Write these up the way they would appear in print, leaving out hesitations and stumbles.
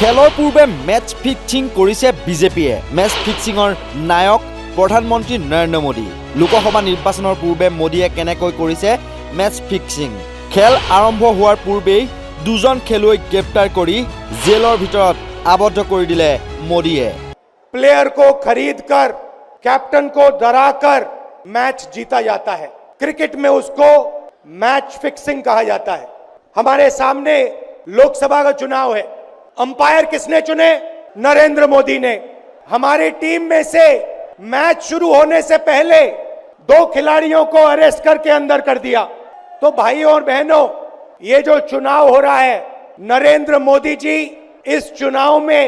খেলৰ পূৰ্বে match fixing কৰিছে বিজেপিয়ে। মেচ ফিক্সিঙৰ নায়ক প্ৰধানমন্ত্ৰী নৰেন্দ্ৰ মোদী। লোকসভা নিৰ্বাচনৰ পূৰ্বে মোদীয়ে কেনেকৈ কৰিছে মেচ ফিক্সিং। খেল আৰম্ভ হোৱাৰ পূৰ্বেই দুজন খেলুৱৈক গ্ৰেপ্তাৰ কৰি জেলৰ ভিতৰত আবদ্ধ কৰি দিলে মোদীয়ে। प्लेयर को खरीदकर कैप्टन को डराकर मैच जीता जाता है। क्रिकेट में उसको मैच फिक्सिंग कहा जाता है। हमारे सामने लोकसभा का चुनाव है। अंपायर किसने चुने? नरेंद्र मोदी ने। हमारी टीम में से मैच शुरू होने से पहले 2 खिलाड़ियों को अरेस्ट करके अंदर कर दिया। तो भाइयों और बहनों, ये जो चुनाव हो रहा है, नरेंद्र मोदी जी इस चुनाव में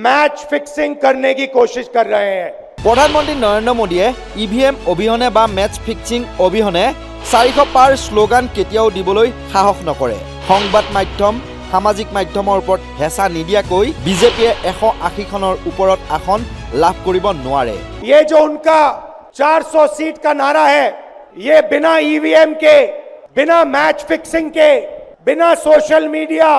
मैच फिक्सिंग करने की कोशिश कर रहे हैं। प्रधानमंत्री नरेंद्र मोदीয়ে ইভিএম অবিহনে বা মেচ ফিক্সিং অবিহনে 400 পাৰ শ্লোগান কেতিয়াও দিবলৈ সাহস নকৰে। সংবাদ মাধ্যম সামাজিক মাধ্যমৰ ওপৰত হেঁচা নিদিয়াকৈ বিজেপিয়ে 180 খনৰ ওপৰত আসন লাভ কৰিব নোৱাৰে। ये जो उनका 400 सीट का नारा है, ये बिना ईवीएम के, बिना मैच फिक्सिंग के, बिना सोशल मीडिया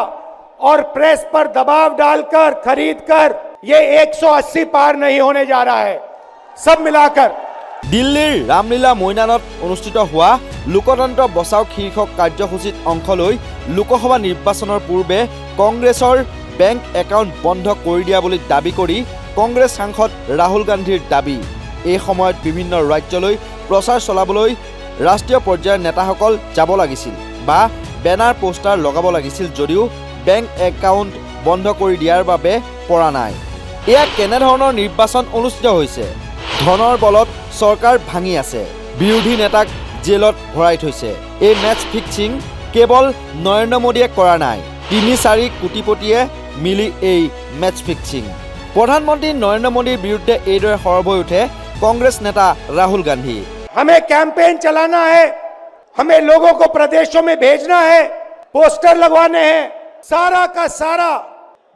और प्रेस पर दबाव डालकर खरीदकर ये 180 पार नहीं होने जा रहा है। सब मिलाकर দিল্লীৰ ৰামলীলা মৈদানত অনুষ্ঠিত হোৱা লোকতন্ত্ৰ বচাওক শীৰ্ষক কাৰ্যসূচীত অংশ লৈ লোকসভা নিৰ্বাচনৰ পূৰ্বে কংগ্ৰেছৰ বেংক একাউণ্ট বন্ধ কৰি দিয়া বুলি দাবী কৰি কংগ্ৰেছ সাংসদ ৰাহুল গান্ধীৰ দাবী। এই সময়ত বিভিন্ন ৰাজ্যলৈ প্ৰচাৰ চলাবলৈ ৰাষ্ট্ৰীয় পৰ্যায়ৰ নেতাসকল যাব লাগিছিল বা বেনাৰ পোষ্টাৰ লগাব লাগিছিল, যদিও বেংক একাউণ্ট বন্ধ কৰি দিয়াৰ বাবে পৰা নাই। এয়া কেনেধৰণৰ নিৰ্বাচন অনুষ্ঠিত হৈছে? ধনৰ বলত চৰকাৰ ভাঙি আছে, বিৰোধী নেতাক জেলত ভৰাই থৈছে। এই মেচ ফিক্সিং কেৱল নৰেন্দ্ৰ মোদীয়ে কৰা নাই, 3-4 কোটিপতিয়ে মিলি এই মেচ ফিক্সিং। প্ৰধানমন্ত্ৰী নৰেন্দ্ৰ মোদীৰ বিৰুদ্ধে এইদৰে সৰব হৈ উঠে কংগ্ৰেছ নেতা ৰাহুল গান্ধী। हमें कैंपेन चलाना है, हमें लोगों को प्रदेशों में भेजना है, पोस्टर लगवाने हैं। सारा का सारा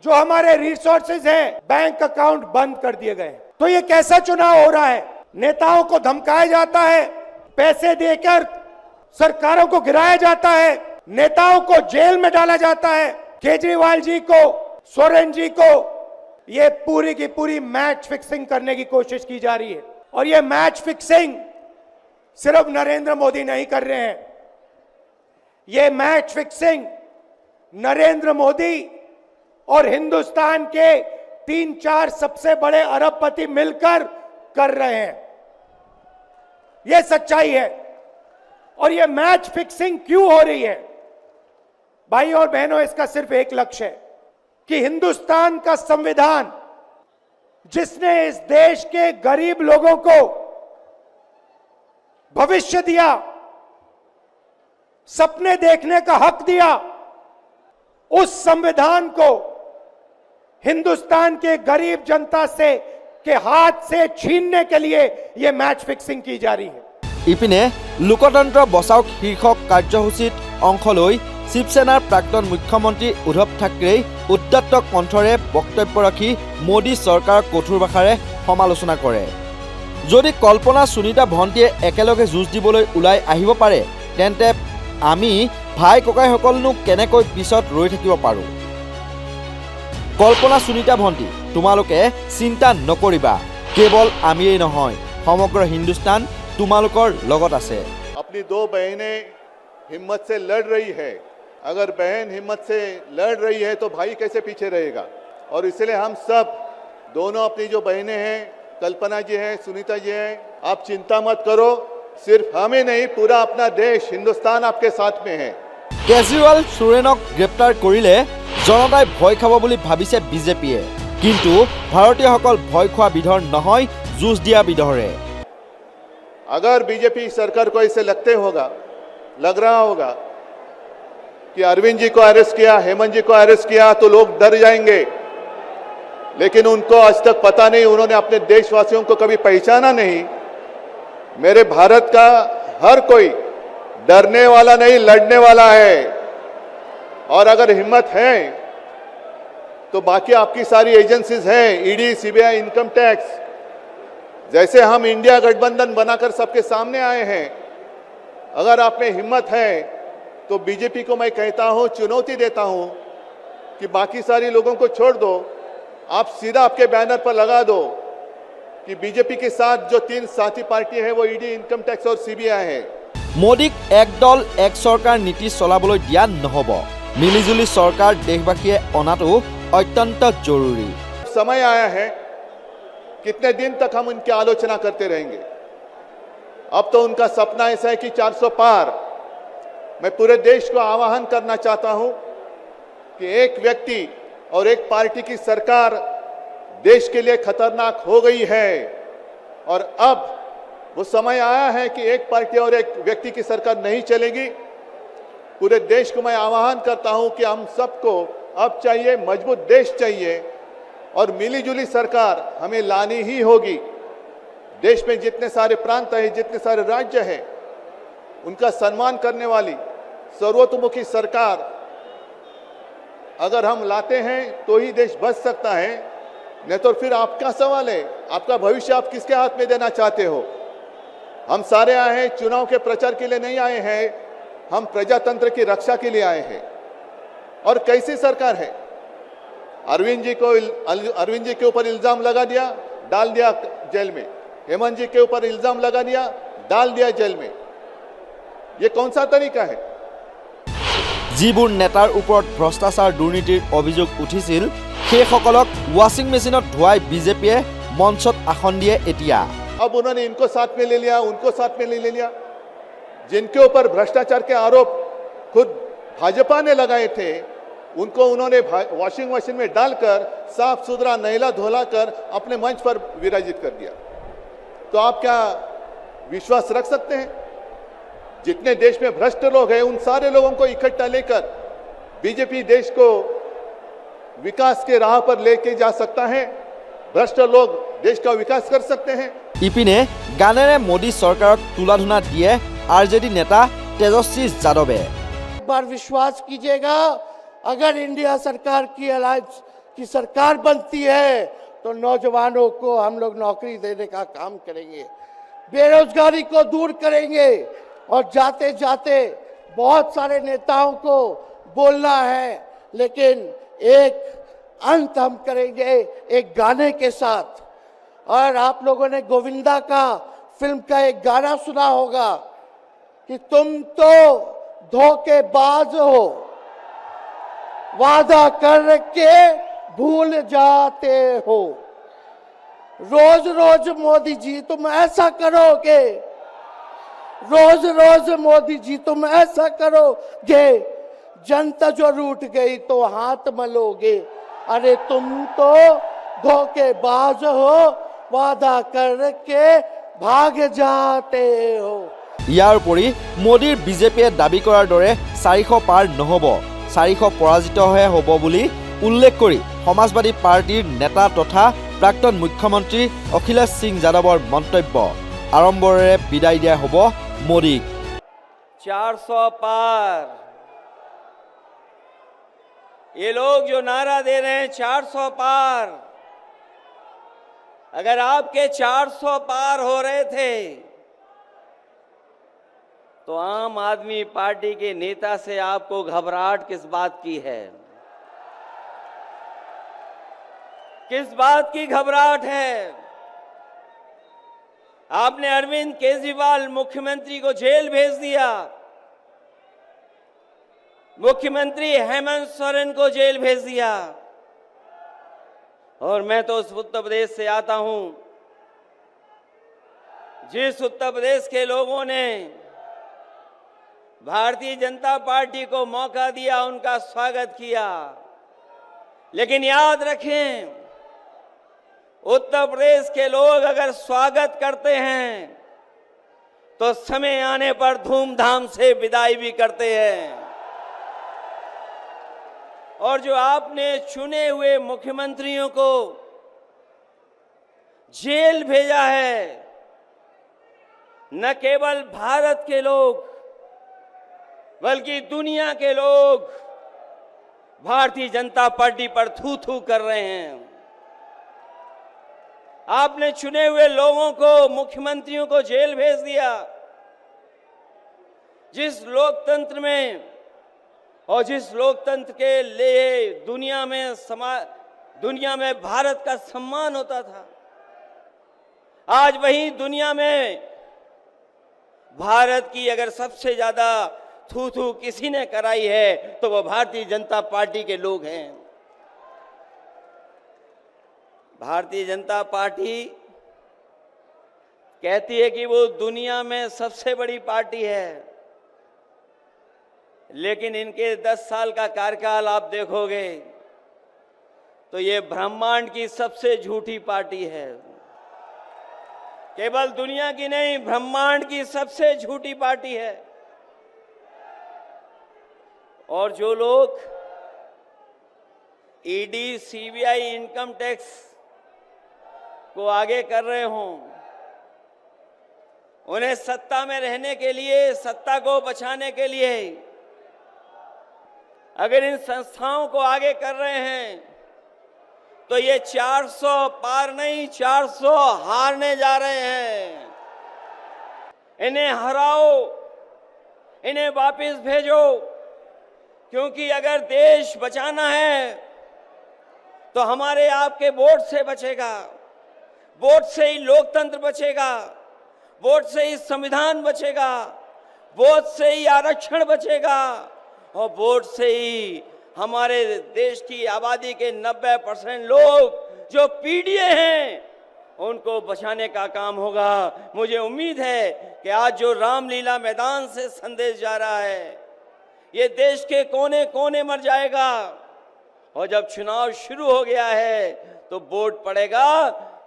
जो हमारे रिसोर्सेज हैं, बैंक अकाउंट बंद कर दिए गए। तो ये कैसा चुनाव हो रहा है? नेताओं को धमकाया जाता है, पैसे देकर सरकारों को गिराया जाता है, नेताओं को जेल में डाला जाता है। केजरीवाल जी को, सोरेन जी को ये पूरी की पूरी मैच फिक्सिंग करने की कोशिश की जा रही है। और ये मैच फिक्सिंग सिर्फ नरेंद्र मोदी नहीं कर रहे हैं, ये मैच फिक्सिंग नरेंद्र मोदी और हिंदुस्तान के 3-4 सबसे बड़े अरबपति मिलकर कर रहे हैं। यह सच्चाई है। और यह मैच फिक्सिंग क्यों हो रही है? भाइयों और बहनों, इसका सिर्फ एक लक्ष्य है कि हिंदुस्तान का संविधान, जिसने इस देश के गरीब लोगों को भविष्य दिया, सपने देखने का हक दिया, उस संविधान को हिंदुस्तान के गरीब जनता से के हाथ से छीनने के लिए यह मैच फिक्सिंग की जा रही है। ইপিনে লোকতন্ত্ৰ বচাওক শীৰ্ষক কাৰ্যসূচীত অংশ লৈ শিৱসেনাৰ প্ৰাক্তন মুখ্যমন্ত্ৰী উদ্ধৱ ঠাকৰেই উত্তপ্ত কণ্ঠৰে বক্তব্য ৰাখি মোদী চৰকাৰক কঠোৰ ভাষাৰে সমালোচনা কৰে। যদি কল্পনা সুনীতা ভণ্টিয়ে একেলগে যুঁজ দিবলৈ ওলাই আহিব পাৰে, তেন্তে আমি ভাই ককাইসকলনো কেনেকৈ পিছত ৰৈ থাকিব পাৰোঁ? কল্পনা সুনীতা ভণ্টি, তোমালোকে চিন্তা নকৰিবা, কেৱল আমিয়েই নহয়, সমগ্ৰ হিন্দুস্তান তোমালোকৰ লগত আছে। अपनी 2 बहनें हिम्मत से लड़ रही है। अगर बहन हिम्मत से लड़ रही है तो भाई कैसे पीछे रहेगा? और इसलिए हम सब दोनों अपनी जो बहनें हैं, कल्पना जी हैं, सुनीता जी हैं, आप चिंता मत करो, सिर्फ हमें नहीं, पूरा अपना देश हिंदुस्तान आपके साथ में है। কেজৰিৱাল সোৰেনক গ্ৰেপ্তাৰ কৰিলে জনতাই ভয় খাব বুলি ভাবিছে বিজেপিয়ে, কিন্তু ভাৰতীয়সকল ভয় খোৱা বিধৰ নহয়, যুঁজ দিয়া বিধৰে। अगर बीजेपी सरकार को ऐसे लग रहा होगा कि अरविंद जी को अरेस्ट किया, हेमंत जी को अरेस्ट किया तो लोग डर जाएंगे, लेकिन उनको आज तक पता नहीं, उन्होंने अपने देशवासियों को कभी पहचाना नहीं। मेरे भारत का हर कोई डरने वाला नहीं, लड़ने वाला है। और अगर हिम्मत है तो बाकी आपकी सारी एजेंसीज हैं, ईडी, सीबीआई, इनकम टैक्स, जैसे हम इंडिया गठबंधन बनाकर सबके सामने आए हैं, अगर आप में हिम्मत है तो बीजेपी को मैं कहता हूं, चुनौती देता हूं कि बाकी सारी लोगों को छोड़ दो, आप सीधा आपके बैनर पर लगा दो कि बीजेपी के साथ जो 3 साथी पार्टी है वो ईडी, इनकम टैक्स और सीबीआई है। মোদীক এক দল এক চৰকাৰ নীতি চলাবলৈ দিয়া নহ'ব। মিলিজুলি চৰকাৰ দেশবাসীয়ে অনাটো অত্যন্ত জৰুৰী। समय आया है, कितने दिन तक हम उनकी आलोचना करते रहेंगे? अब तो उनका सपना ऐसा है कि 400 पार। मैं पूरे देश को आह्वान करना चाहता हूं कि एक व्यक्ति और एक पार्टी की सरकार देश के लिए खतरनाक हो गई है और अब वो समय आया है कि एक पार्टी और एक व्यक्ति की सरकार नहीं चलेगी। पूरे देश को मैं आह्वान करता हूं कि हम सबको अब चाहिए, मजबूत देश चाहिए और मिलीजुली सरकार हमें लानी ही होगी। देश में जितने सारे प्रांत हैं, जितने सारे राज्य हैं, उनका सम्मान करने वाली सर्वतोमुखी सरकार अगर हम लाते हैं तो ही देश बच सकता है, नहीं तो फिर आपका सवाल है, आपका भविष्य आप किसके हाथ में देना चाहते हो? हम सारे आए हैं चुनाव के प्रचार के लिए नहीं आए हैं, हम प्रजातंत्र की रक्षा के लिए आए हैं। और कैसी सरकार है? अरविंद जी के ऊपर इल्जाम लगा दिया, डाल दिया जेल में। हेमंत जी के ऊपर इल्जाम लगा दिया, डाल दिया जेल में। ये कौन सा तरीका है? যিবোৰ নেতাৰ ওপৰত ভ্ৰষ্টাচাৰ দুৰ্নীতিৰ অভিযোগ উঠিছিল সেইসকলক ৱাশ্বিং মেচিনত ধুৱাই বিজেপিয়ে মঞ্চত আসন দিয়ে। এতিয়া अब उन्होंने इनको साथ में ले लिया, उनको साथ में ले लिया। जिनके ऊपर भ्रष्टाचार के आरोप खुद भाजपा ने लगाए थे, उनको उन्होंने वॉशिंग मशीन में डालकर साफ सुथरा नहला धोला कर अपने मंच पर विराजित कर दिया। तो आप क्या विश्वास रख सकते हैं? जितने देश में भ्रष्ट लोग हैं, उन सारे लोगों को इकट्ठा लेकर बीजेपी देश को विकास के राह पर लेके जा सकता है। भ्रष्ट लोग देश का विकास कर सकते हैं। ইপিনে গানেৰে মোদী চৰকাৰক তুলাধুনা দিয়ে আৰজেডি নেতা তেজস্বী যাদৱে। एक बार विश्वास कीजिएगा, अगर इंडिया सरकार की अलायंस की सरकार बनती है तो नौजवानों को हम लोग नौकरी देने का काम करेंगे, बेरोजगारी को दूर करेंगे और जाते जाते बहुत सारे नेताओं को बोलना है, लेकिन एक अंत हम करेंगे एक गाने के साथ। और आप लोगों ने गोविंदा का फिल्म का एक गाना सुना होगा कि तुम तो धोखेबाज हो, वादा करके भूल जाते हो। रोज रोज मोदी जी तुम ऐसा करोगे, रोज रोज मोदी जी तुम ऐसा करोगे, जनता जो रूठ गई तो हाथ मलोगे। अरे तुम तो धोखेबाज हो, वादा करके भाग जाते हो। ইয়াৰ উপৰি মোদীৰ বিজেপিয়ে দাবী কৰাৰ দৰে 400 পাৰ নহ'ব, 400 পৰাজিতহে হ'ব বুলি উল্লেখ কৰি সমাজবাদী পাৰ্টিৰ নেতা তথা প্ৰাক্তন মুখ্যমন্ত্ৰী অখিলেশ সিং যাদৱৰ মন্তব্য আড়ম্বৰেৰে বিদায় দিয়া হ'ব মোদীক। 400 पार, ये लोग जो नारा दे रहे हैं 400 पार, अगर आपके 400 पार हो रहे थे तो आम आदमी पार्टी के नेता से आपको घबराहट किस बात की है? किस बात की घबराहट है? आपने अरविंद केजरीवाल मुख्यमंत्री को जेल भेज दिया, मुख्यमंत्री हेमंत सोरेन को जेल भेज दिया। और मैं तो उस उत्तर प्रदेश से आता हूं जिस उत्तर प्रदेश के लोगों ने भारतीय जनता पार्टी को मौका दिया, उनका स्वागत किया। लेकिन याद रखें, उत्तर प्रदेश के लोग अगर स्वागत करते हैं तो समय आने पर धूमधाम से विदाई भी करते हैं। और जो आपने चुने हुए मुख्यमंत्रियों को जेल भेजा है, न केवल भारत के लोग बल्कि दुनिया के लोग भारतीय जनता पार्टी पर थू थू कर रहे हैं। आपने चुने हुए लोगों को, मुख्यमंत्रियों को जेल भेज दिया। जिस लोकतंत्र में और जिस लोकतंत्र के लिए दुनिया में भारत का सम्मान होता था, आज वही दुनिया में भारत की अगर सबसे ज्यादा थू किसी ने कराई है तो वो भारतीय जनता पार्टी के लोग हैं। भारतीय जनता पार्टी कहती है कि वो दुनिया में सबसे बड़ी पार्टी है, लेकिन इनके 10 साल का कार्यकाल आप देखोगे तो ये ब्रह्मांड की सबसे झूठी पार्टी है। केवल दुनिया की नहीं, ब्रह्मांड की सबसे झूठी पार्टी है। और जो लोग ईडी, सीबीआई, इनकम टैक्स को आगे कर रहे हों, उन्हें सत्ता में रहने के लिए, सत्ता को बचाने के लिए अगर इन संस्थाओं को आगे कर रहे हैं तो ये 400 पार नहीं, 400 हारने जा रहे हैं। इन्हें हराओ, इन्हें वापस भेजो, क्योंकि अगर देश बचाना है तो हमारे आपके वोट से बचेगा, वोट से ही लोकतंत्र बचेगा, वोट से ही संविधान बचेगा, वोट से ही आरक्षण बचेगा और वोट से ही हमारे देश की आबादी के 90% लोग जो पीड़ित हैं उनको बचाने का काम होगा। मुझे उम्मीद है कि आज जो रामलीला मैदान से संदेश जा रहा है ये देश के कोने कोने मर जाएगा, और जब चुनाव शुरू हो गया है तो वोट पड़ेगा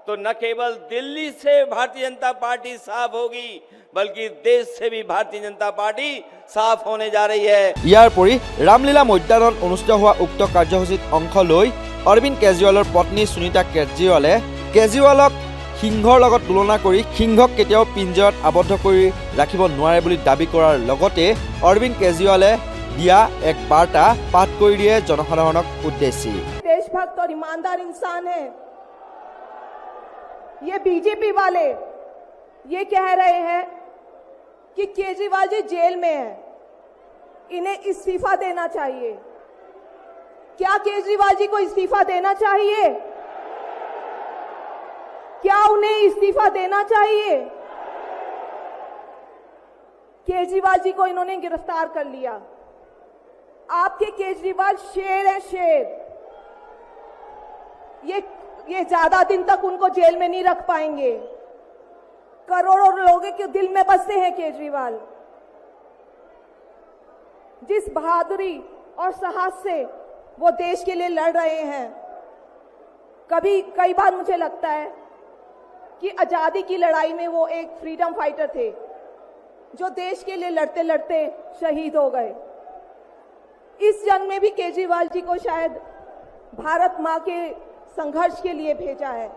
तो न केवल दिल्ली से भारतीय जनता पार्टी साफ होगी बल्कि देश से भी भारतीय जनता पार्टी साफ होने जा रही है। ইয়াৰ পৰি ৰামলীলা ময়দানত অনুষ্ঠিত হোৱা উক্ত কাৰ্যসূচীত অংশ লৈ অৰবিন্দ কেজৰিৱালৰ পত্নী সুনীতা কেজৰিৱালক সিংহৰ লগত তুলনা কৰি সিংহক কেতিয়াও পিঞ্জৰত আবদ্ধ কৰি ৰাখিব নোৱাৰে বুলি দাবী কৰাৰ লগতে অৰবিন্দ কেজৰিৱালে দিয়া এক বাৰ্তা পাঠ কৰি দিয়ে জনসাধাৰণক উদ্দেশ্যি। देशभक्त और ईमानदार इंसान है। ये बीजेपी वाले ये कह रहे हैं कि केजरीवाल जी जेल में हैं, इन्हें इस्तीफा देना चाहिए। क्या केजरीवाल जी को इस्तीफा देना चाहिए? क्या उन्हें इस्तीफा देना चाहिए? केजरीवाल जी को इन्होंने गिरफ्तार कर लिया। आपके केजरीवाल शेर है, शेर। ये ज्यादा दिन तक उनको जेल में नहीं रख पाएंगे। करोड़ों लोगों के दिल में बसते हैं केजरीवाल। जिस बहादुरी और साहस से वो देश के लिए लड़ रहे हैं, कई बार मुझे लगता है कि आजादी की लड़ाई में वो एक फ्रीडम फाइटर थे जो देश के लिए लड़ते लड़ते शहीद हो गए। इस जंग में भी केजरीवाल जी को शायद भारत मां के संघर्ष के लिए भेजा है।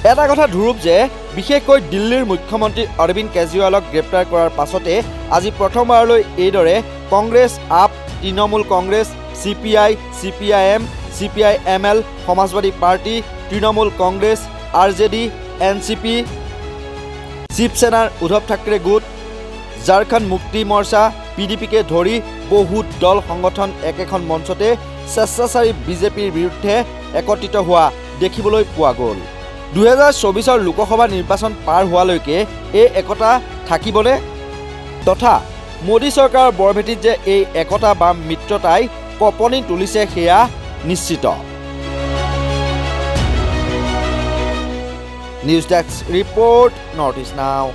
এটা কথা ধ্ৰুৱ যে বিশেষকৈ দিল্লীৰ মুখ্যমন্ত্ৰী অৰবিন্দ কেজৰিৱালক গ্ৰেপ্তাৰ কৰাৰ পাছতে আজি প্ৰথমবাৰলৈ এইদৰে Congress, up, Trinamool Congress, CPI, CPIM, CPIML, Samajwadi party, Trinamool Congress, RJD, NCP, শিৱসেনাৰ উদ্ধৱ ঠাকৰে গোট, ঝাৰখণ্ড মুক্তি মৰ্চা, PDPকে ধৰি বহুত দল সংগঠন একেখন মঞ্চতে স্বেচ্ছাচাৰী বিজেপিৰ বিৰুদ্ধে একত্ৰিত হোৱা দেখিবলৈ পোৱা গ'ল। 2024 লোকসভা নিৰ্বাচন পাৰ হোৱালৈকে এই একতা থাকিবনে তথা মোদী চৰকাৰৰ বৰভেটিত যে এই একতা বা মিত্ৰতাই কঁপনি তুলিছে সেয়া নিশ্চিত। নিউজ ডেস্ক ৰিপৰ্ট, নৰ্থ ইষ্ট নাও।